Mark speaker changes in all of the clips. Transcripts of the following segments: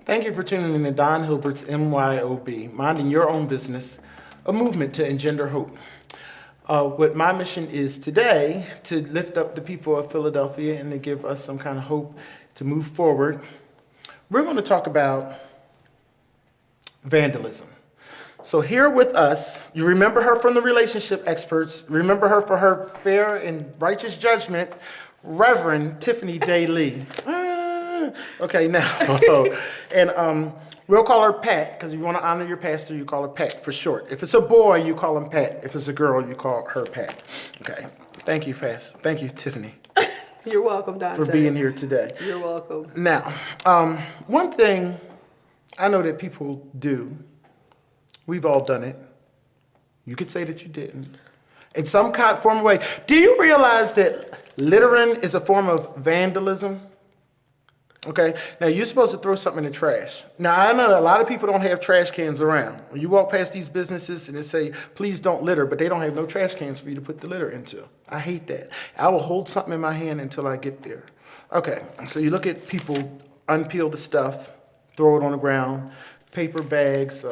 Speaker 1: Thank you for tuning in to Don Hilbert's MYOB, Minding Your Own Business, a movement to engender hope. What my mission is today, to lift up the people of Philadelphia and to give us some kind of hope to move forward. We're going to talk about vandalism. So here with us, you remember her from the relationship experts, remember her for her fair and righteous judgment, Reverend Tiffany Daye-Lee. Okay, now, and we'll call her Pat, because if you want to honor your pastor, you call her Pat for short. If it's a boy, you call him Pat. If it's a girl, you call her Pat. Okay, thank you, Pastor. Thank you, Tiffany.
Speaker 2: You're welcome, Dante.
Speaker 1: For being here today.
Speaker 2: You're welcome.
Speaker 1: Now, one thing I know that people do, we've all done it. You could say that you didn't. In some kind, form of way. Do you realize that littering is a form of vandalism? Okay, now you're supposed to throw something in the trash. Now I know a lot of people don't have trash cans around. When you walk past these businesses and they say, please don't litter, but they don't have no trash cans for you to put the litter into. I hate that. I will hold something in my hand until I get there. Okay, so you look at people unpeel the stuff, throw it on the ground, paper bags,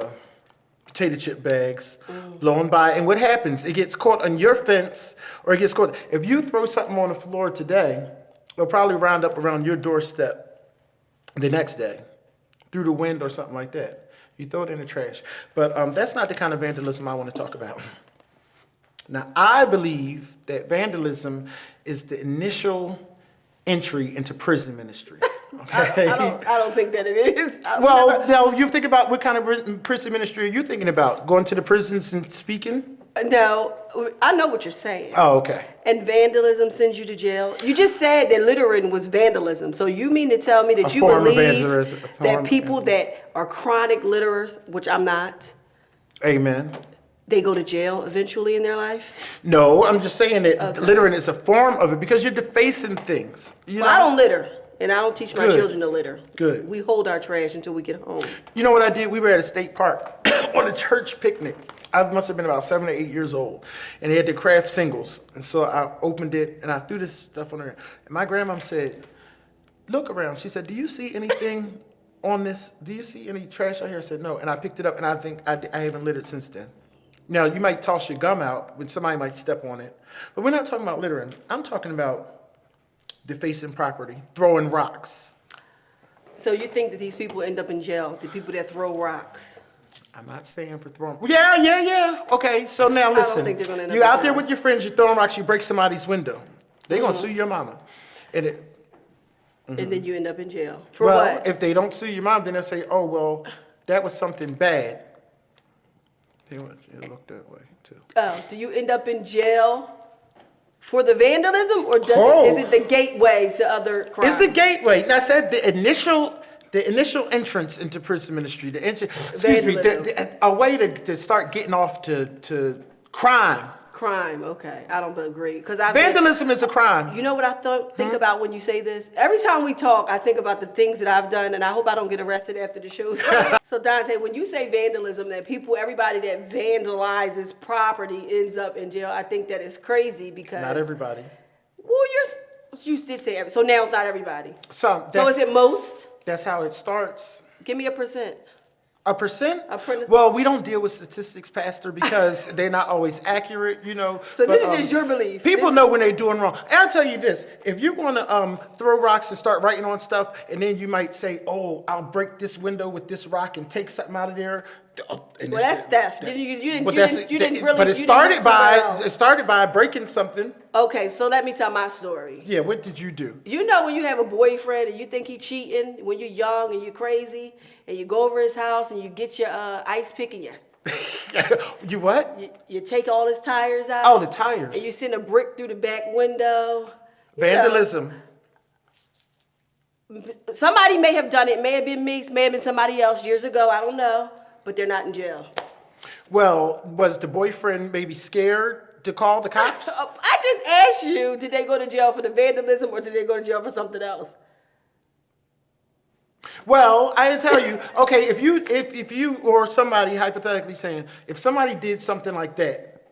Speaker 1: potato chip bags, blowing by, and what happens? It gets caught on your fence, or it gets caught. If you throw something on the floor today, they'll probably round up around your doorstep the next day, through the wind or something like that. You throw it in the trash. But that's not the kind of vandalism I want to talk about. Now, I believe that vandalism is the initial entry into prison ministry. Okay?
Speaker 2: I don't think that it is.
Speaker 1: Now, you think about what kind of prison ministry are you thinking about? Going to the prisons and speaking?
Speaker 2: No, I know what you're saying.
Speaker 1: Oh, okay.
Speaker 2: And vandalism sends you to jail. You just said that littering was vandalism. So you mean to tell me that you believe that people that are chronic litterers, which I'm not,
Speaker 1: amen,
Speaker 2: they go to jail eventually in their life?
Speaker 1: No, I'm just saying that littering is a form of it because you're defacing things.
Speaker 2: I don't litter, and I don't teach my children to litter.
Speaker 1: Good.
Speaker 2: We hold our trash until we get home.
Speaker 1: You know what I did? We were at a state park on a church picnic. I must have been about 7 or 8 years old, and they had the craft singles. And so I opened it, and I threw this stuff on there. And my grandma said, look around. She said, do you see anything on this? Do you see any trash out here? I said, no. And I picked it up, and I think I haven't littered since then. Now, you might toss your gum out when somebody might step on it. But we're not talking about littering. I'm talking about defacing property, throwing rocks.
Speaker 2: So you think that these people end up in jail, the people that throw rocks?
Speaker 1: I'm not saying for throwing. Yeah. Okay, so now listen.
Speaker 2: I don't think they're gonna end up
Speaker 1: You're out
Speaker 2: in
Speaker 1: there
Speaker 2: jail.
Speaker 1: with your friends, you're throwing rocks, you break somebody's window. They're going to sue your mama. And
Speaker 2: And then you end up in jail. For what?
Speaker 1: well, if they don't sue your mom, then they'll say, oh, well, that was something bad. They look that way, too.
Speaker 2: Oh, do you end up in jail for the vandalism, or is it the gateway to other crimes?
Speaker 1: It's the gateway. Now, I said the initial entrance into prison ministry, a way to start getting off to crime.
Speaker 2: Crime, okay. I don't agree.
Speaker 1: Vandalism is a crime.
Speaker 2: You know what I think about when you say this? Every time we talk, I think about the things that I've done, and I hope I don't get arrested after the show. So Dante, when you say vandalism, that everybody that vandalizes property ends up in jail, I think that is crazy because...
Speaker 1: Not everybody.
Speaker 2: Well, you did say everybody. So now it's not everybody.
Speaker 1: So
Speaker 2: is it most?
Speaker 1: That's how it starts.
Speaker 2: Give me a percent.
Speaker 1: A percent?
Speaker 2: percent?
Speaker 1: Well, we don't deal with statistics, Pastor, because they're not always accurate, you know.
Speaker 2: So this is just your belief.
Speaker 1: People know when they're doing wrong. And I'll tell you this. If you're going to throw rocks and start writing on stuff, and then you might say, oh, I'll break this window with this rock and take something out of there.
Speaker 2: Well, that's theft. You didn't really...
Speaker 1: But it started by breaking something.
Speaker 2: Okay, so let me tell my story.
Speaker 1: Yeah, what did you do?
Speaker 2: You know when you have a boyfriend and you think he's cheating, when you're young and you're crazy, and you go over his house and you get your ice pick and
Speaker 1: You what?
Speaker 2: You take all his tires out.
Speaker 1: Oh, the tires.
Speaker 2: And you send a brick through the back window.
Speaker 1: Vandalism.
Speaker 2: Somebody may have done it. May have been me, may have been somebody else years ago. I don't know. But they're not in jail.
Speaker 1: Well, was the boyfriend maybe scared to call the cops?
Speaker 2: I just asked you, did they go to jail for the vandalism or did they go to jail for something else?
Speaker 1: Well, I tell you, okay, if you or somebody hypothetically saying, if somebody did something like that,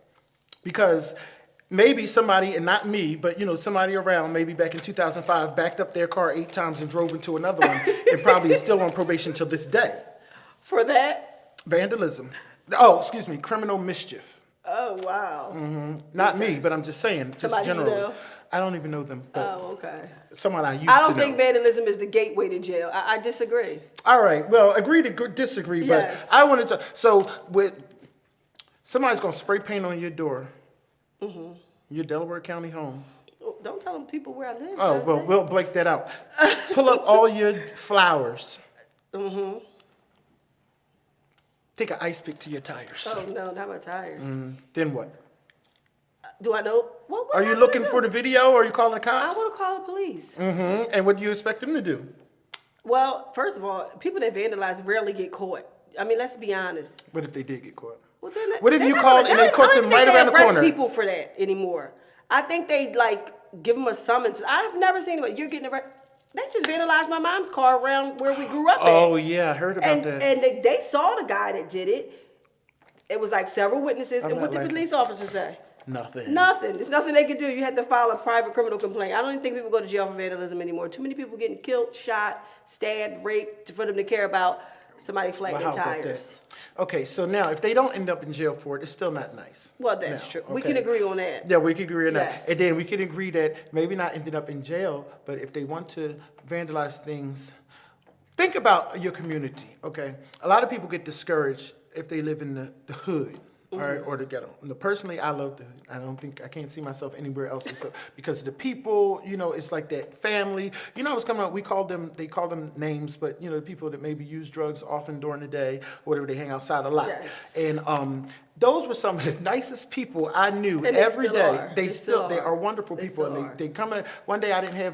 Speaker 1: because maybe somebody, and not me, but somebody around, maybe back in 2005, backed up their car 8 times and drove into another one, and probably is still on probation till this day.
Speaker 2: For that?
Speaker 1: Vandalism. Oh, excuse me, criminal mischief.
Speaker 2: Oh, wow.
Speaker 1: Not me, but I'm just saying, just
Speaker 2: Somebody you
Speaker 1: generally.
Speaker 2: know?
Speaker 1: I don't even know them. But
Speaker 2: Oh, okay.
Speaker 1: someone I used to know.
Speaker 2: I don't think vandalism is the gateway to jail. I disagree.
Speaker 1: All right, well, agree to disagree, but
Speaker 2: Yes.
Speaker 1: I wanted to. So, somebody's gonna spray paint on your door, your Delaware County home.
Speaker 2: Oh, don't tell them people where I live.
Speaker 1: Oh, well,
Speaker 2: Dante.
Speaker 1: we'll blank that out. Pull up all your flowers. Take an ice pick to your tires.
Speaker 2: Oh, no, not my tires.
Speaker 1: Then what?
Speaker 2: Do I know? What
Speaker 1: Are
Speaker 2: am I
Speaker 1: you
Speaker 2: gonna
Speaker 1: looking
Speaker 2: do?
Speaker 1: for the video, or are you calling the
Speaker 2: I
Speaker 1: cops?
Speaker 2: want to call the police.
Speaker 1: And what do you expect them to do?
Speaker 2: Well, first of all, people that vandalize rarely get caught. I mean, let's be honest.
Speaker 1: What if they did get caught?
Speaker 2: Well, then,
Speaker 1: What if
Speaker 2: they're
Speaker 1: you
Speaker 2: not
Speaker 1: called
Speaker 2: gonna-
Speaker 1: and they caught
Speaker 2: I don't
Speaker 1: them
Speaker 2: think
Speaker 1: right
Speaker 2: they
Speaker 1: around the
Speaker 2: arrest
Speaker 1: corner?
Speaker 2: people for that anymore. I think they give them a summons. I've never seen anybody. You're getting arrested. They just vandalized my mom's car around where we grew up at.
Speaker 1: Oh yeah, I heard about that.
Speaker 2: And they saw the guy that did it. It was like several witnesses.
Speaker 1: I'm
Speaker 2: And what
Speaker 1: not
Speaker 2: did the
Speaker 1: laughing.
Speaker 2: police officer say?
Speaker 1: Nothing.
Speaker 2: Nothing. There's nothing they can do. You had to file a private criminal complaint. I don't even think people go to jail for vandalism anymore. Too many people getting killed, shot, stabbed, raped for them to care about somebody flat
Speaker 1: Well,
Speaker 2: their
Speaker 1: how about that?
Speaker 2: tires.
Speaker 1: Okay, so now if they don't end up in jail for it, it's still not nice.
Speaker 2: Well, that's
Speaker 1: Now,
Speaker 2: true. We
Speaker 1: okay?
Speaker 2: can agree on that.
Speaker 1: Yeah, we can agree on that.
Speaker 2: Yes.
Speaker 1: And then we can agree that maybe not ending up in jail, but if they want to vandalize things, think about your community, okay? A lot of people get discouraged if they live in the hood. All right, or the ghetto. And personally, I love the hood. I can't see myself anywhere else because the people, it's like that family. What's coming up, they call them names, but the people that maybe use drugs often during the day, or whatever, they hang outside a lot.
Speaker 2: Yes.
Speaker 1: And those were some of the nicest people I knew
Speaker 2: And they
Speaker 1: every
Speaker 2: still
Speaker 1: day.
Speaker 2: are.
Speaker 1: They
Speaker 2: They
Speaker 1: are wonderful
Speaker 2: They
Speaker 1: people.
Speaker 2: still
Speaker 1: And
Speaker 2: are.
Speaker 1: they come in. One day I didn't have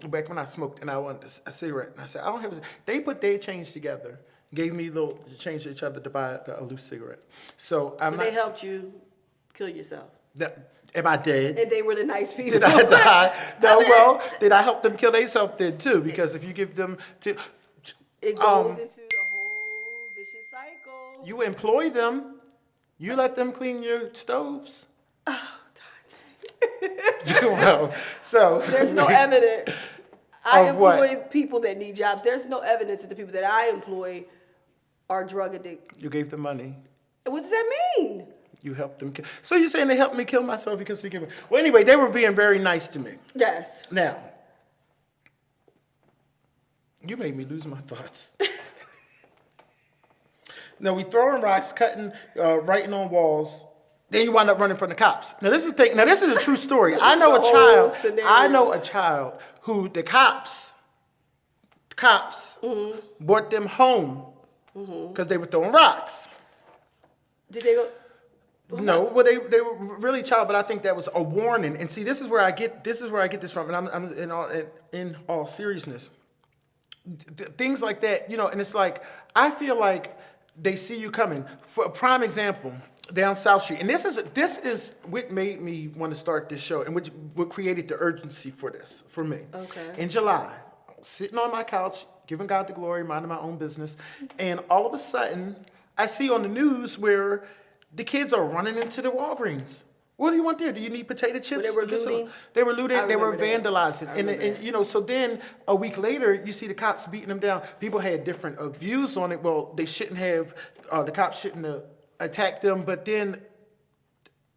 Speaker 1: back when I smoked and I wanted a cigarette. And I said, I don't have a cigarette. They put their change together. Gave me a little change to each other to buy a loose cigarette. So I'm
Speaker 2: So
Speaker 1: not.
Speaker 2: they helped you kill yourself.
Speaker 1: Am I dead?
Speaker 2: And they were the nice people.
Speaker 1: Did I die? No,
Speaker 2: I mean-
Speaker 1: well, did I help them kill themselves then too? Because if you give them
Speaker 2: It goes into the whole vicious cycle.
Speaker 1: you employ them, you let them clean your stoves.
Speaker 2: Oh, Dante.
Speaker 1: Well, so
Speaker 2: There's no evidence. I
Speaker 1: Of what?
Speaker 2: employ people that need jobs. There's no evidence that the people that I employ are drug addicted.
Speaker 1: you gave them money.
Speaker 2: What does that mean?
Speaker 1: You helped them kill. So you're saying they helped me kill myself because they gave me. Well, anyway, they were being very nice to me.
Speaker 2: Yes.
Speaker 1: Now, you made me lose my thoughts. Now, we throwing rocks, cutting, writing on walls. Then you wind up running from the cops. Now, this is the thing. Now, this is a true story. I know a
Speaker 2: The whole
Speaker 1: child.
Speaker 2: scenario.
Speaker 1: I know a child who the cops brought them home because they were throwing rocks.
Speaker 2: Did they go?
Speaker 1: No, well, they were really child, but I think that was a warning. And see, this is where I get this from, and I'm in all seriousness. Things like that, and it's like I feel like they see you coming. For a prime example, down South Street, and this is what made me want to start this show, and what created the urgency for this for me.
Speaker 2: Okay.
Speaker 1: In July, sitting on my couch, giving God the glory, minding my own business, and all of a sudden, I see on the news where the kids are running into the Walgreens. What do you want there? Do you need potato chips?
Speaker 2: They were
Speaker 1: Get some-
Speaker 2: looting?
Speaker 1: They were looting.
Speaker 2: I
Speaker 1: They were
Speaker 2: remember that.
Speaker 1: vandalizing.
Speaker 2: I remember
Speaker 1: And so then a week later, you see the cops beating them down. People had different views on it. Well, they shouldn't have. The cops shouldn't have attacked them. But then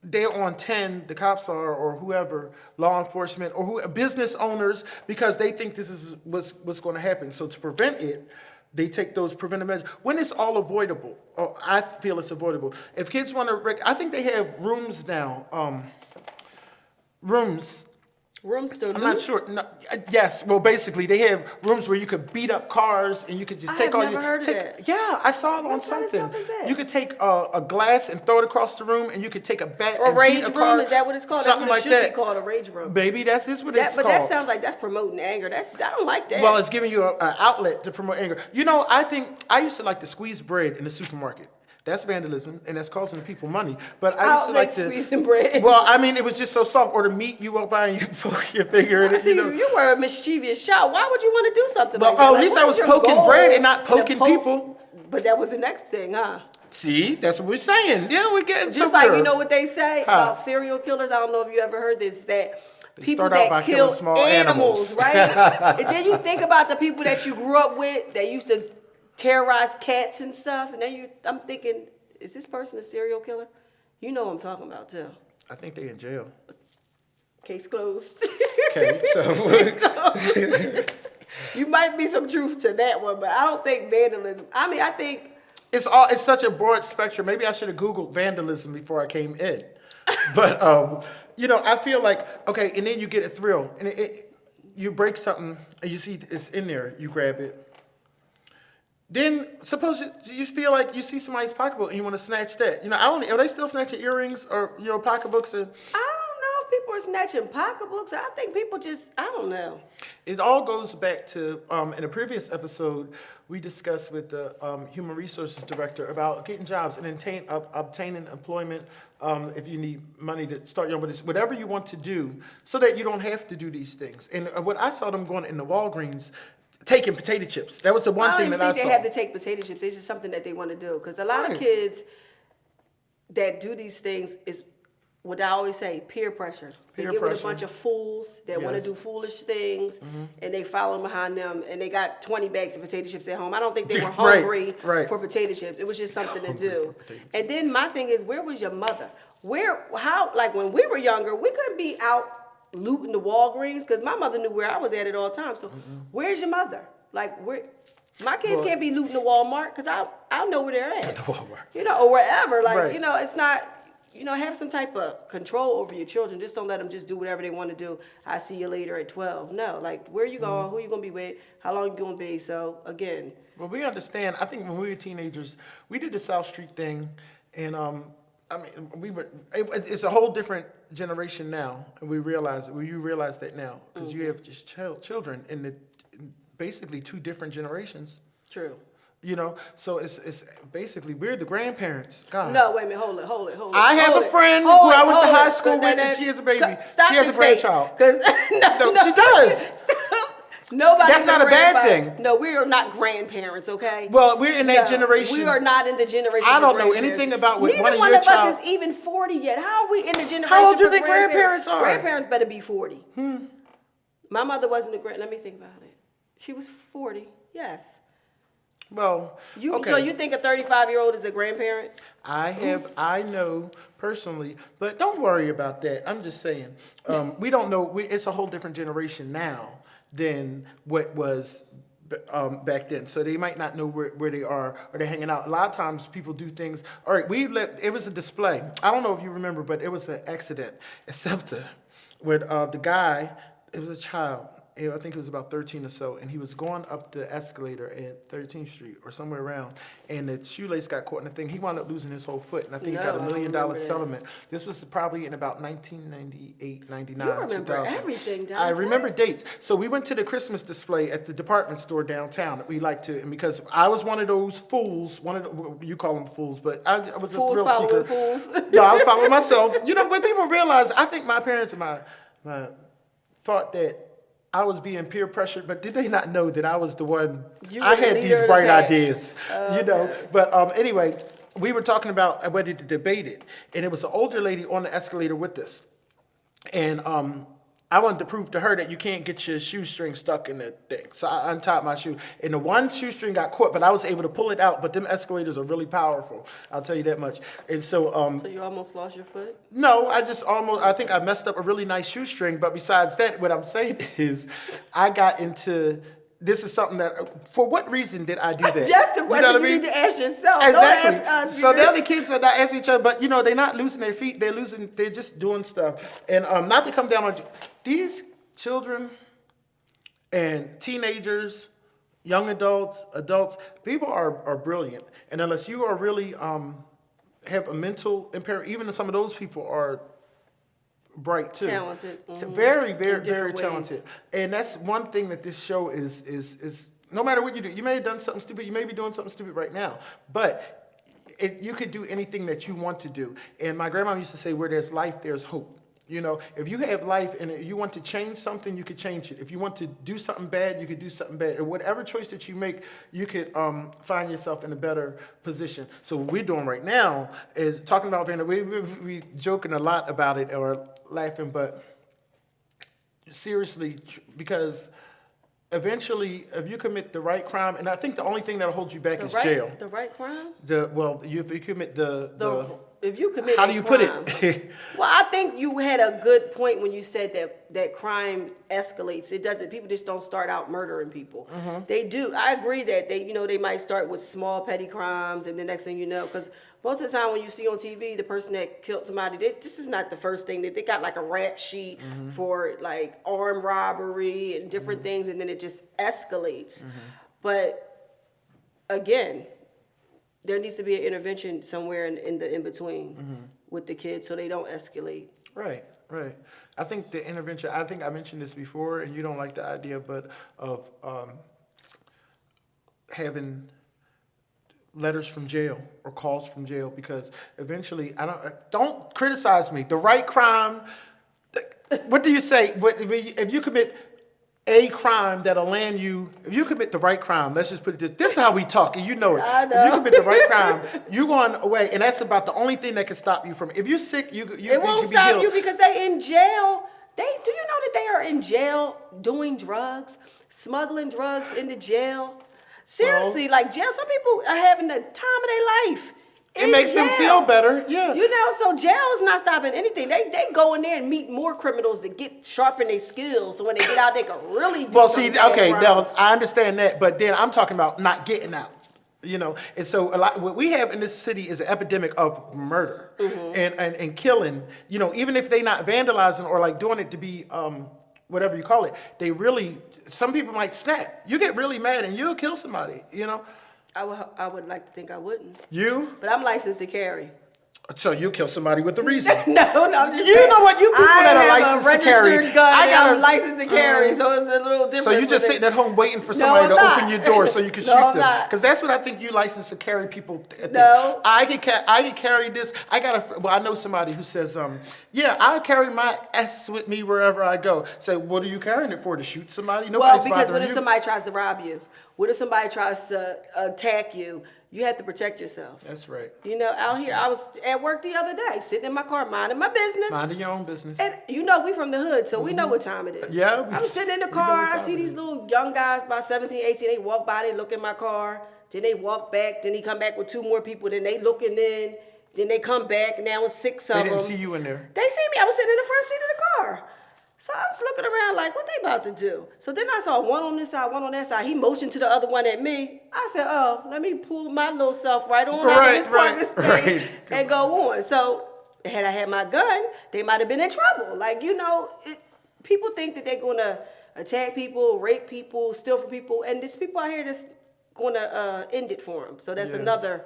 Speaker 1: they're on 10. The cops are, or whoever, law enforcement or business owners, because they think this is what's going to happen. So to prevent it, they take those preventive measures. When it's all avoidable, I feel it's avoidable. If kids want to, I think they have rooms now. Rooms.
Speaker 2: Rooms to
Speaker 1: I'm not sure. No, yes. Well, basically, they have rooms where you could beat up cars and you could just
Speaker 2: I
Speaker 1: take
Speaker 2: have
Speaker 1: all
Speaker 2: never
Speaker 1: your.
Speaker 2: heard of that.
Speaker 1: Yeah, I saw it on
Speaker 2: What kind of
Speaker 1: something.
Speaker 2: stuff is that?
Speaker 1: You could take a glass and throw it across the room, and you could take a bat
Speaker 2: Or
Speaker 1: and
Speaker 2: rage
Speaker 1: beat a
Speaker 2: room?
Speaker 1: car.
Speaker 2: Is that what it's called?
Speaker 1: Something
Speaker 2: That's what
Speaker 1: like
Speaker 2: it should
Speaker 1: that.
Speaker 2: be called, a rage room.
Speaker 1: Baby, that's what it's
Speaker 2: But
Speaker 1: called.
Speaker 2: that sounds like that's promoting anger. I don't like that.
Speaker 1: Well, it's giving you an outlet to promote anger. I think I used to like to squeeze bread in the supermarket. That's vandalism, and that's costing the people money. But I used to like to
Speaker 2: squeezing bread.
Speaker 1: Well, I mean, it was just so soft. Or the meat, you walk by and you poke your finger in it.
Speaker 2: See, you were a mischievous child. Why would you want to do something
Speaker 1: Well,
Speaker 2: like that?
Speaker 1: at
Speaker 2: Like,
Speaker 1: least
Speaker 2: what
Speaker 1: I was
Speaker 2: your
Speaker 1: poking
Speaker 2: goal?
Speaker 1: bread and not
Speaker 2: And
Speaker 1: poking people.
Speaker 2: But that was the next thing, huh?
Speaker 1: See, that's what we're saying. Yeah, we're getting
Speaker 2: Just like,
Speaker 1: somewhere.
Speaker 2: you know what they say
Speaker 1: Huh.
Speaker 2: about serial killers? I don't know if you ever heard this, that people
Speaker 1: start out by
Speaker 2: that
Speaker 1: killing
Speaker 2: kill
Speaker 1: small
Speaker 2: animals,
Speaker 1: animals.
Speaker 2: right? And then you think about the people that you grew up with that used to terrorize cats and stuff, and then I'm thinking, is this person a serial killer? You know what I'm talking about, too.
Speaker 1: I think they in jail.
Speaker 2: Case closed.
Speaker 1: Okay, so
Speaker 2: You might be some truth to that one, but I don't think vandalism. I mean, I think
Speaker 1: it's such a broad spectrum. Maybe I should have Googled vandalism before I came in. But I feel like, okay, and then you get a thrill, and you break something, and you see it's in there, you grab it. Then suppose you feel like you see somebody's pocketbook and you want to snatch that. Are they still snatching earrings or pocketbooks?
Speaker 2: I don't know if people are snatching pocketbooks. I think people I don't know.
Speaker 1: It all goes back to, in a previous episode, we discussed with the Human Resources Director about getting jobs and obtaining employment if you need money to start your own business, whatever you want to do, so that you don't have to do these things. And what I saw them going in the Walgreens, taking potato chips. That was the one thing that I saw.
Speaker 2: I don't think they have to take potato chips. It's just something that they want to do. Because a lot of kids that do these things is what I always say, peer pressure. They get with a bunch of fools that want to do foolish things, and they follow behind them, and they got 20 bags of potato chips at home. I don't think they were hungry for potato chips. It was just something to do. And then my thing is, where was your mother? Like when we were younger, we couldn't be out looting the Walgreens because my mother knew where I was at all times. So where's your mother? Like my kids can't be looting the Walmart because I know where they're at.
Speaker 1: The Walmart.
Speaker 2: Or wherever. Like, it's not, have some type of control over your children. Just don't let them just do whatever they want to do. I see you later at 12. No, like, where are you going? Who are you going to be with? How long you going to be? So, again.
Speaker 1: Well, we understand. I think when we were teenagers, we did the South Street thing, and it's a whole different generation now, and you realize that now, because you have just children in basically two different generations.
Speaker 2: True.
Speaker 1: So it's basically we're the grandparents. God.
Speaker 2: No, wait a minute, hold it.
Speaker 1: I have a friend who I went to high school with, and she has a baby. She has a grandchild.
Speaker 2: Because
Speaker 1: no, she does.
Speaker 2: Nobody.
Speaker 1: That's not a bad thing.
Speaker 2: No, we are not grandparents, okay?
Speaker 1: Well, we're in that generation.
Speaker 2: We are not in the generation.
Speaker 1: I don't know anything about what
Speaker 2: Neither
Speaker 1: one of
Speaker 2: us is even 40 yet. How are we in the generation?
Speaker 1: How old do you think grandparents are?
Speaker 2: Grandparents better be 40. My mother wasn't a grand. Let me think about it. She was 40. Yes.
Speaker 1: Well, okay.
Speaker 2: So you think a 35-year-old is a grandparent?
Speaker 1: I know personally, but don't worry about that. I'm just saying, we don't know. It's a whole different generation now than what was back then. So they might not know where they are or they're hanging out. A lot of times people do things. All right, it was a display. I don't know if you remember, but it was an accident at SEPTA where the guy, it was a child. I think he was about 13 or so, and he was going up the escalator at 13th Street or somewhere around, and the shoelace got caught in the thing. He wound up losing his whole foot, and I think he got $1 million settlement. This was probably in about 1998, 99,
Speaker 2: you remember
Speaker 1: 2000.
Speaker 2: Everything, don't
Speaker 1: I
Speaker 2: you?
Speaker 1: remember dates. So we went to the Christmas display at the department store downtown that we like to, and because I was one of those fools, you call them fools, but I was
Speaker 2: fools
Speaker 1: a thrill seeker.
Speaker 2: Fools.
Speaker 1: No, I was following myself. When people realize, I think my parents and my thought that I was being peer pressured, but did they not know that I was the one? I had these bright ideas, But anyway, we were talking about whether to debate it, and it was an older lady on the escalator with us, and I wanted to prove to her that you can't get your shoestring stuck in the thing. So I untied my shoe, and the one shoestring got caught, but I was able to pull it out. But them escalators are really powerful. I'll tell you that much. And so,
Speaker 2: so you almost lost your foot?
Speaker 1: No, I think I messed up a really nice shoestring. But besides that, what I'm saying is, I got into. This is something that, for what reason did I do that?
Speaker 2: Just the question you need to ask yourself.
Speaker 1: Exactly.
Speaker 2: Don't ask us.
Speaker 1: So the other kids are not asking each other, but they're not losing their feet. They're just doing stuff. And not to come down on these children and teenagers, young adults, people are brilliant. And unless you are really have a mental impairment, even some of those people are bright too.
Speaker 2: Talented.
Speaker 1: Very, very, very talented. And that's one thing that this show is no matter what you do, you may have done something stupid, you may be doing something stupid right now, but you could do anything that you want to do. And my grandma used to say, where there's life, there's hope. You know, if you have life and you want to change something, you could change it. If you want to do something bad, you could do something bad. And whatever choice that you make, you could find yourself in a better position. So what we're doing right now is talking about vandalism. We joking a lot about it or laughing, but seriously, because eventually, if you commit the right crime, and I think the only thing that'll hold you back is jail.
Speaker 2: The right crime?
Speaker 1: If you commit
Speaker 2: if you commit
Speaker 1: how do you put it?
Speaker 2: Well, I think you had a good point when you said that crime escalates. It doesn't. People just don't start out murdering people. They do. I agree that they might start with small petty crimes, and the next thing you know, because most of the time when you see on TV the person that killed somebody, this is not the first thing. They got like a rap sheet for like armed robbery and different things, and then it just escalates. But again, there needs to be an intervention somewhere in the in-between with the kids so they don't escalate. Right.
Speaker 1: I think the intervention, I think I mentioned this before, and you don't like the idea, but of having letters from jail or calls from jail, because eventually, don't criticize me. The right crime, what do you say? If you commit a crime that'll land you, if you commit the right crime, let's just put it this is how we talk, and you know it.
Speaker 2: I know.
Speaker 1: If you commit the right crime, you're going away, and that's about the only thing that can stop you from, if you're sick, you
Speaker 2: it won't
Speaker 1: can be
Speaker 2: stop
Speaker 1: healed.
Speaker 2: you because they in jail. Do you know that they are in jail doing drugs, smuggling drugs into jail? Seriously, like jail, some people are having the time of their life.
Speaker 1: It makes them feel better, yeah.
Speaker 2: You know, so jail is not stopping anything. They go in there and meet more criminals to sharpen their skills, so when they get out, they can really do
Speaker 1: now I understand that, but then I'm talking about not getting out. You know, and so what we have in this city is an epidemic of murder and killing. You know, even if they're not vandalizing or like doing it to be whatever you call it, some people might snap. You get really mad and you'll kill somebody. You know.
Speaker 2: I would like to think I wouldn't.
Speaker 1: You?
Speaker 2: But I'm licensed to carry.
Speaker 1: So you kill somebody with a reason.
Speaker 2: No, I'm just
Speaker 1: you
Speaker 2: saying,
Speaker 1: know what? You people that are licensed to carry.
Speaker 2: I'm licensed to carry, so it's a little different.
Speaker 1: So you're just sitting at home waiting for somebody to open your door so you can shoot them. Because that's what I think you licensed to carry people.
Speaker 2: No.
Speaker 1: I can carry this. I know somebody who says, I'll carry my S with me wherever I go. Say, what are you carrying it for? To shoot somebody? Nobody's bothering you.
Speaker 2: Because what if somebody tries to rob you? What if somebody tries to attack you? You have to protect yourself.
Speaker 1: That's right.
Speaker 2: You know, out here, I was at work the other day, sitting in my car, minding my business.
Speaker 1: Minding your own business.
Speaker 2: And you know, we from the hood, so we know what time it is.
Speaker 1: Yeah.
Speaker 2: I'm sitting in the car, I see these little young guys, about 17, 18, they walk by, they look in my car, then they walk back, then he come back with two more people, then they looking in, then they come back, now it's six of them.
Speaker 1: They didn't see you in there.
Speaker 2: They see me, I was sitting in the front seat of the car. So I was looking around like, what they about to do? So then I saw one on this side, one on that side. He motioned to the other one at me. I said, oh, let me pull my little self right on out of this space and go on. So had I had my gun, they might have been in trouble. Like, you know, people think that they're going to attack people, rape people, steal from people. And there's people out here that's going to end it for them. So that's another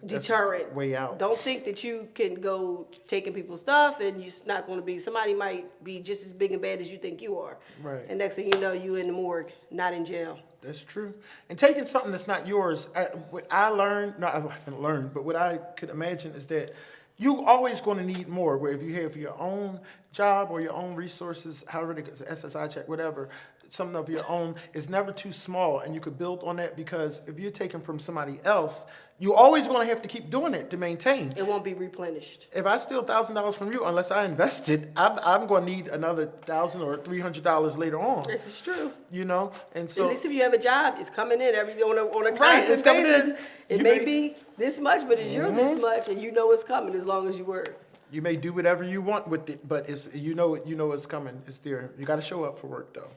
Speaker 2: deterrent.
Speaker 1: Way out.
Speaker 2: Don't think that you can go taking people's stuff and you're not going to be, somebody might be just as big and bad as you think you are.
Speaker 1: Right.
Speaker 2: And next thing you know, you in the morgue, not in jail.
Speaker 1: That's true. And taking something that's not yours, what I haven't learned, but what I could imagine is that you always going to need more, where if you have your own job or your own resources, however it is, SSI check, whatever, something of your own is never too small, and you could build on that, because if you're taking from somebody else, you're always going to have to keep doing it to maintain.
Speaker 2: It won't be replenished.
Speaker 1: If I steal $1,000 from you, unless I invested, I'm going to need another $1,000 or $300 later on.
Speaker 2: This is true.
Speaker 1: You know, and so
Speaker 2: at least if you have a job, it's coming in on a
Speaker 1: right, it's coming
Speaker 2: basis.
Speaker 1: in.
Speaker 2: It may be this much, but it's you're this much, and you know it's coming as long as you work.
Speaker 1: You may do whatever you want with it, but it's you know it's coming. It's there. You got to show up for work though.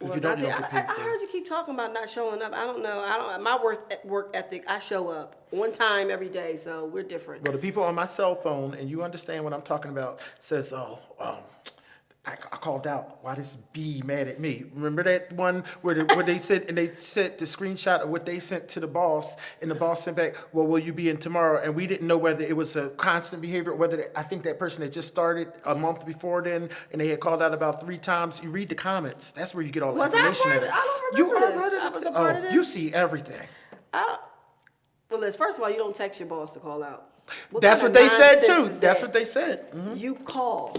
Speaker 1: If
Speaker 2: Well,
Speaker 1: you don't, you don't
Speaker 2: I
Speaker 1: get paid for
Speaker 2: heard you keep talking about not showing up. I don't know. My work ethic, I show up on time every day, so we're different.
Speaker 1: Well, the people on my cell phone, and you understand what I'm talking about, says, I called out. Why this B mad at me? Remember that one where they said the screenshot of what they sent to the boss, and the boss sent back, well, will you be in tomorrow? And we didn't know whether it was a constant behavior, or whether I think that person had just started a month before then, and they had called out about 3 times. You read the comments. That's where you get all the information.
Speaker 2: I don't remember this. I was a part of this.
Speaker 1: You see everything.
Speaker 2: Well, first of all, you don't text your boss to call out.
Speaker 1: That's what they said too. That's what they said.
Speaker 2: You call.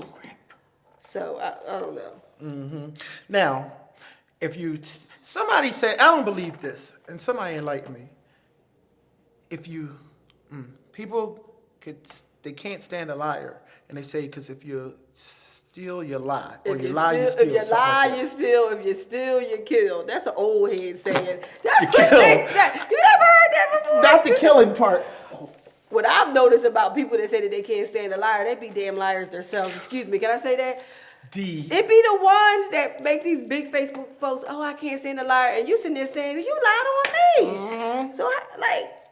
Speaker 2: So I don't know.
Speaker 1: Now, if somebody said, I don't believe this, and somebody enlighten me. If you, people they can't stand a liar, and they say because if you steal, you lie, or you lie, you steal.
Speaker 2: If you lie, you steal. If you steal, you kill. That's an old head saying. That's
Speaker 1: You
Speaker 2: what
Speaker 1: kill.
Speaker 2: they say. You never heard that before?
Speaker 1: Not the killing part.
Speaker 2: What I've noticed about people that say that they can't stand a liar, they be damn liars themselves. Excuse me, can I say that? It be the ones that make these big Facebook posts, oh, I can't stand a liar. And you sitting there saying, you lied on me. So,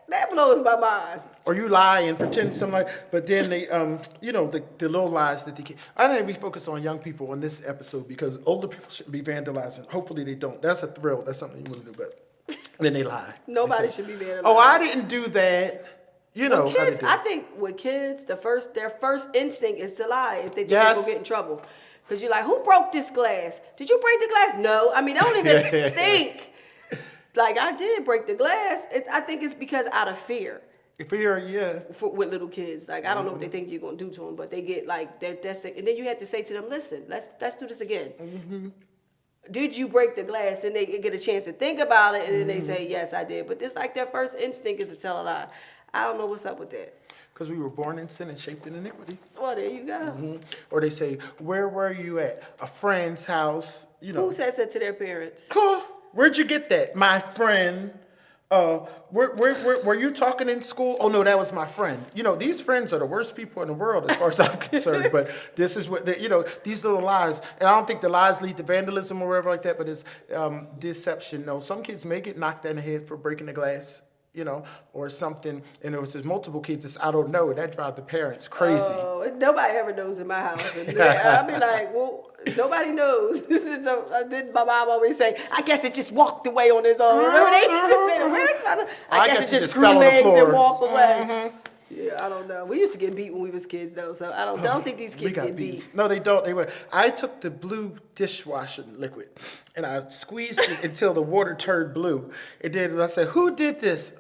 Speaker 2: that blows my mind.
Speaker 1: Or you lie and pretend something like, but then they, the little lies that they can. I think we focus on young people on this episode because older people shouldn't be vandalizing. Hopefully they don't. That's a thrill. That's something you want to do, but then they lie.
Speaker 2: Nobody should be vandalizing.
Speaker 1: Oh, I didn't do that. You know,
Speaker 2: kids, I think with kids, their first instinct is to lie if they think they're gonna get in trouble. Because you're like, who broke this glass? Did you break the glass? No. I mean, they don't even think. Like, I did break the glass. I think it's because out of fear.
Speaker 1: Fear, yeah.
Speaker 2: With little kids. Like, I don't know what they think you're going to do to them, but they get like, that's the, and then you have to say to them, listen, let's do this again. Did you break the glass? And they get a chance to think about it, and then they say, yes, I did. But this, like, their first instinct is to tell a lie. I don't know what's up with that.
Speaker 1: Because we were born in sin and shaped in iniquity.
Speaker 2: Well, there you go.
Speaker 1: Or they say, where were you at? A friend's house,
Speaker 2: Who says that to their parents?
Speaker 1: Cool. Where'd you get that? My friend. Were you talking in school? Oh, no, that was my friend. These friends are the worst people in the world as far as I'm concerned. But this is what, these little lies. And I don't think the lies lead to vandalism or whatever like that, but it's deception. No, some kids may get knocked in the head for breaking the glass. Or something, and there was just multiple kids. Just, I don't know, and that drives the parents crazy. Oh,
Speaker 2: nobody ever knows in my house. And I be like, well, nobody knows. Did my mom always say, I guess it just walked away on its own. Remember they used to say, where's my? I guess it just grew legs and walked away. Yeah, I don't know. We used to get beat when we was kids, though, so I don't think these kids get beat.
Speaker 1: No, they don't. I took the blue dishwashing liquid, and I squeezed it until the water turned blue. And then I said, who did this?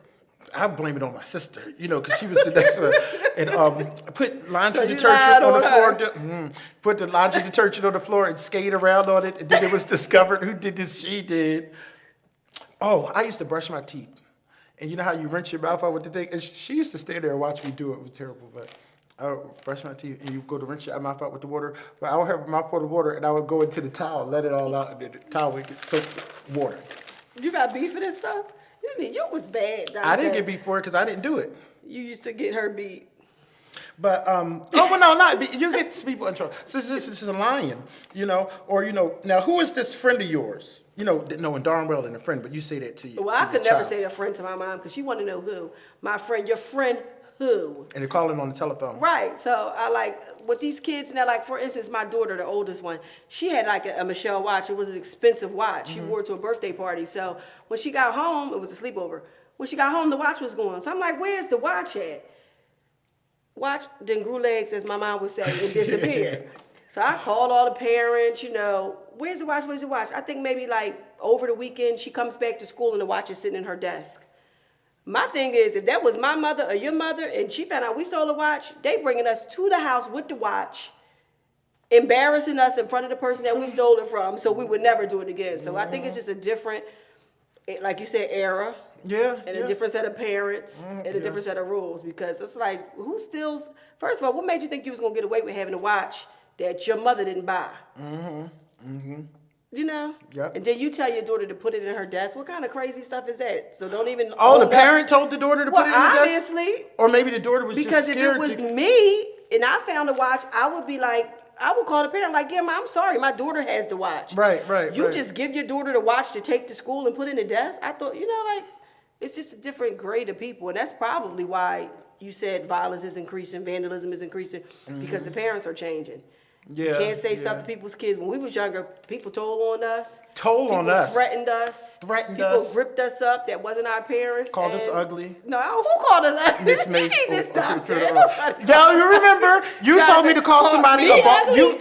Speaker 1: I blame it on my sister, because she was the next one. And I put laundry detergent on the floor. Put the laundry detergent on the floor and skate around on it. And then it was discovered who did this. She did. Oh, I used to brush my teeth. And you know how you rinse your mouth out with the thing? And she used to stand there and watch me do it. It was terrible, but I would brush my teeth, and you go to rinse your mouth out with the water. But I would have my pot of water, and I would go into the towel, let it all out, and then the towel would get soaked with water.
Speaker 2: You got beef for this stuff? You was bad, Dante.
Speaker 1: I didn't get beat for it because I didn't do it.
Speaker 2: You used to get her beat.
Speaker 1: But, not, you get people in trouble. So this is a lion, or, now who is this friend of yours? Knowing darn well they're a friend, but you say that to you.
Speaker 2: Well, I could never say a friend to my mom because she wanted to know who. My friend, your friend who?
Speaker 1: And they're calling on the telephone.
Speaker 2: Right. So I with these kids now, for instance, my daughter, the oldest one, she had a Michelle watch. It was an expensive watch. She wore it to a birthday party. So when she got home, it was a sleepover. When she got home, the watch was gone. So I'm like, where's the watch at? Watch then grew legs, as my mom would say, and disappeared. So I called all the parents, where's the watch, where's the watch? I think maybe over the weekend, she comes back to school and the watch is sitting in her desk. My thing is, if that was my mother or your mother and she found out we stole a watch, they bringing us to the house with the watch, embarrassing us in front of the person that we stole it from, so we would never do it again. So I think it's just a different, like you said, era.
Speaker 1: Yeah.
Speaker 2: And a different set of parents and a different set of rules, because it's like, who steals? First of all, what made you think you was going to get away with having a watch that your mother didn't buy?
Speaker 1: Yep.
Speaker 2: And then you tell your daughter to put it in her desk. What kind of crazy stuff is that? So don't even.
Speaker 1: Oh, the parent told the daughter to put it in the desk?
Speaker 2: Obviously.
Speaker 1: Or maybe the daughter was just scared.
Speaker 2: Because if it was me and I found a watch, I would be like, I would call the parent yeah, Mom, I'm sorry, my daughter has the watch.
Speaker 1: Right.
Speaker 2: You just give your daughter the watch to take to school and put in the desk? I thought, it's just a different grade of people. And that's probably why you said violence is increasing, vandalism is increasing, because the parents are changing.
Speaker 1: Yeah,
Speaker 2: you can't say stuff to people's kids. When we was younger, people told on us. People threatened us. People ripped us up that wasn't our parents.
Speaker 1: Called us ugly.
Speaker 2: No, who called us ugly?
Speaker 1: Miss Mace. Now you remember, you told me to call somebody.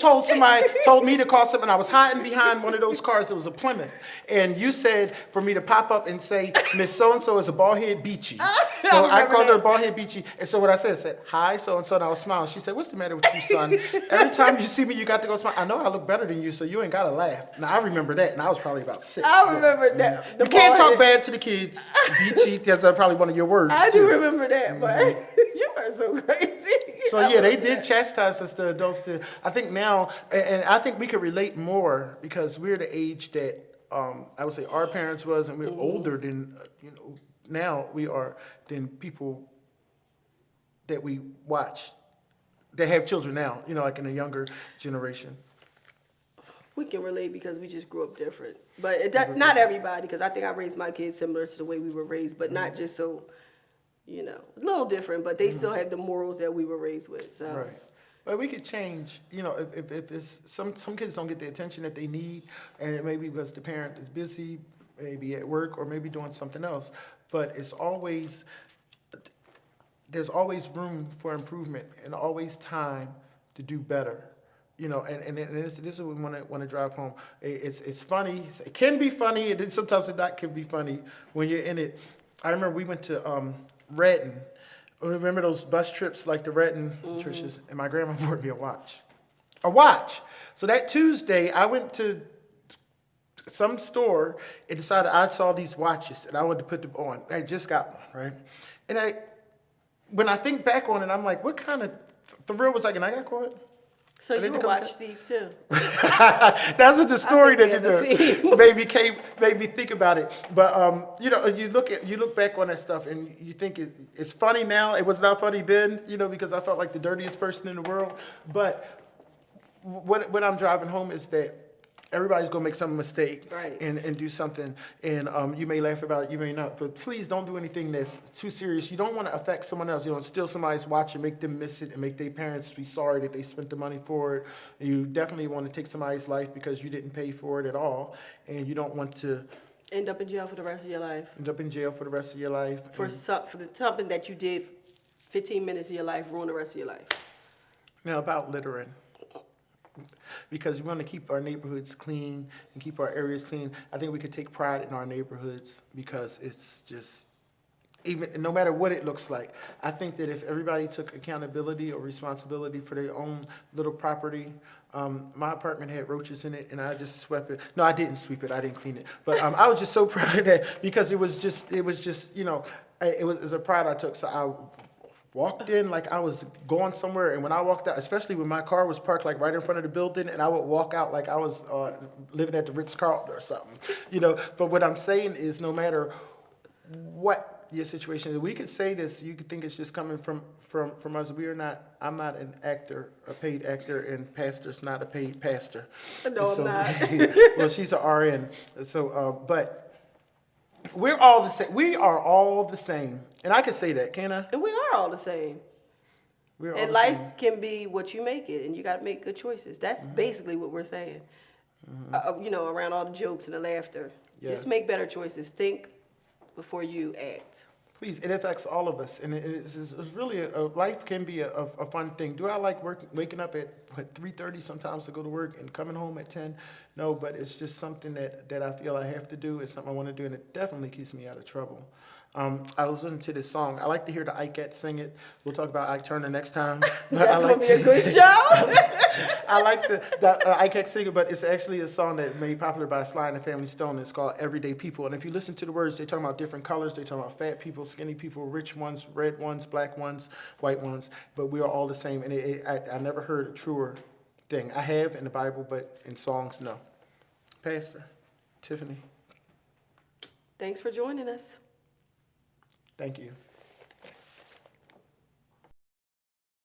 Speaker 1: Told me to call someone. I was hiding behind one of those cars. It was a Plymouth. And you said for me to pop up and say, Miss So-and-so is a bald head beachy. So I
Speaker 2: remember
Speaker 1: called her
Speaker 2: that.
Speaker 1: bald head beachy. And so what I said, hi, so-and-so, and I was smiling. She said, what's the matter with you, son? Every time you see me, you got to go smile. I know I look better than you, so you ain't got to laugh. Now, I remember that, and I was probably about 6.
Speaker 2: I remember that. The
Speaker 1: You can't talk
Speaker 2: bald-headed-
Speaker 1: bad to the kids. Beachy, that's probably one of your words,
Speaker 2: I
Speaker 1: too.
Speaker 2: do remember that, but you are so crazy.
Speaker 1: So
Speaker 2: I
Speaker 1: yeah, they
Speaker 2: remember
Speaker 1: did
Speaker 2: that.
Speaker 1: chastise us, the adults did. I think now, and I think we could relate more because we're the age that I would say our parents was, and we're older than now we are than people that we watch that have children now. Like in a younger generation.
Speaker 2: We can relate because we just grew up different, but not everybody. Because I think I raised my kids similar to the way we were raised, but not just so. A little different, but they still have the morals that we were raised with. So.
Speaker 1: Right. But we could change, if it's some kids don't get the attention that they need, and it may be because the parent is busy, maybe at work, or maybe doing something else. But there's always room for improvement and always time to do better. And this is what we want to drive home. It's funny. It can be funny, and then sometimes it not can be funny when you're in it. I remember we went to Redden. Remember those bus trips like the Redden churches? And my grandma bought me a watch. A watch. So that Tuesday, I went to some store and decided I saw these watches and I wanted to put them on. I just got one, right? And when I think back on it, I'm like, what kind of thrill was I getting? I got caught.
Speaker 2: So you were a watch thief too.
Speaker 1: That's what the story that
Speaker 2: think
Speaker 1: you do made me think about it. But you look back on that stuff and you think it's funny now. It was not funny then, because I felt like the dirtiest person in the world. But what I'm driving home is that everybody's gonna make some mistake,
Speaker 2: right,
Speaker 1: and do something, and you may laugh about it, you may not, but please don't do anything that's too serious. You don't want to affect someone else. Steal somebody's watch and make them miss it, and make their parents be sorry that they spent the money for it. You definitely want to take somebody's life because you didn't pay for it at all, and you don't want to
Speaker 2: end up in jail for the rest of your life.
Speaker 1: End up in jail for the rest of your life.
Speaker 2: For something that you did 15 minutes of your life, ruin the rest of your life.
Speaker 1: Now about littering. Because we want to keep our neighborhoods clean and keep our areas clean. I think we could take pride in our neighborhoods because it's just, even no matter what it looks like. I think that if everybody took accountability or responsibility for their own little property, my apartment had roaches in it and I just swept it. No, I didn't sweep it. I didn't clean it. But I was just so proud of that because it was a pride I took. So I walked in like I was going somewhere, and when I walked out, especially when my car was parked like right in front of the building, and I would walk out like I was living at the Ritz-Carlton or something, But what I'm saying is, no matter what your situation is, we could say this. You could think it's just coming from us. I'm not an actor, a paid actor, and pastor's not a paid pastor.
Speaker 2: No,
Speaker 1: so,
Speaker 2: I'm not.
Speaker 1: Well, she's an RN. So, but. We're all the same. We are all the same. And I can say that, can I?
Speaker 2: And we are all the same.
Speaker 1: We're all
Speaker 2: and
Speaker 1: the
Speaker 2: life
Speaker 1: same.
Speaker 2: can be what you make it, and you got to make good choices. That's basically what we're saying. Around all the jokes and the laughter.
Speaker 1: Yes.
Speaker 2: Just make better choices. Think before you act.
Speaker 1: Please, it affects all of us. And it's really, life can be a fun thing. Do I like waking up at 3:30 sometimes to go to work and coming home at 10? No, but it's just something that I feel I have to do. It's something I want to do, and it definitely keeps me out of trouble. I was listening to this song. I like to hear the Ikettes sing it. We'll talk about Ike Turner next time.
Speaker 2: That's going to be a good show.
Speaker 1: I like the Ikettes sing it, but it's actually a song that made popular by Sly and the Family Stone. It's called Everyday People. And if you listen to the words, they talk about different colors. They talk about fat people, skinny people, rich ones, red ones, black ones, white ones. But we are all the same. And I never heard a truer thing. I have in the Bible, but in songs, no. Pastor, Tiffany.
Speaker 2: Thanks for joining us.
Speaker 1: Thank you.